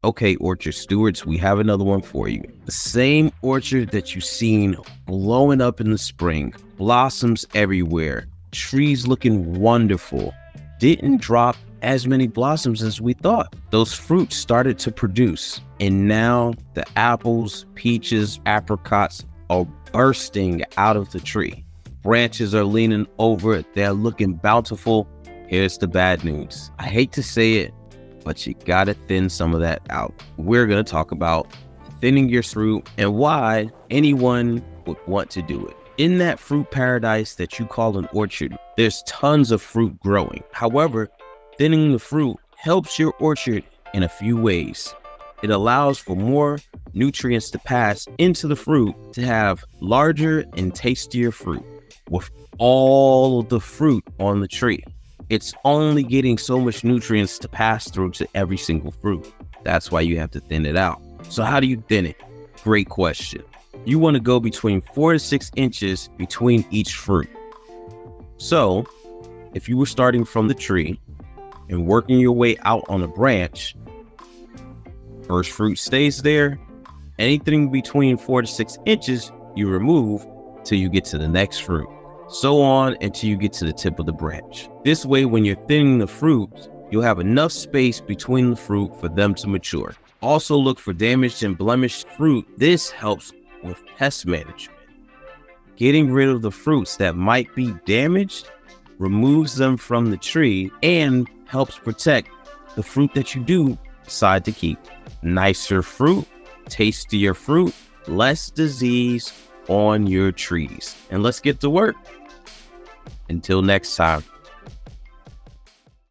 Okay, orchard stewards, we have another one for you. The same orchard that you've seen blowing up in the spring, blossoms everywhere, trees looking wonderful, didn't drop as many blossoms as we thought. Those fruits started to produce, and now the apples, peaches, apricots are bursting out of the tree. Branches are leaning over, they're looking bountiful. Here's the bad news. I hate to say it, but you gotta thin some of that out. We're gonna talk about thinning your fruit and why anyone would want to do it. In that fruit paradise that you call an orchard, there's tons of fruit growing. However, thinning the fruit helps your orchard in a few ways. It allows for more nutrients to pass into the fruit to have larger and tastier fruit. With all of the fruit on the tree, it's only getting so much nutrients to pass through to every single fruit. That's why you have to thin it out. So how do you thin it? Great question. You want to go between 4 to 6 inches between each fruit. So if you were starting from the tree and working your way out on a branch, first fruit stays there. Anything between 4 to 6 inches, you remove till you get to the next fruit. So on until you get to the tip of the branch. This way, when you're thinning the fruit, you'll have enough space between the fruit for them to mature. Also look for damaged and blemished fruit. This helps with pest management. Getting rid of the fruits that might be damaged removes them from the tree and helps protect the fruit that you do decide to keep. Nicer fruit, tastier fruit, less disease on your trees. And let's get to work. Until next time.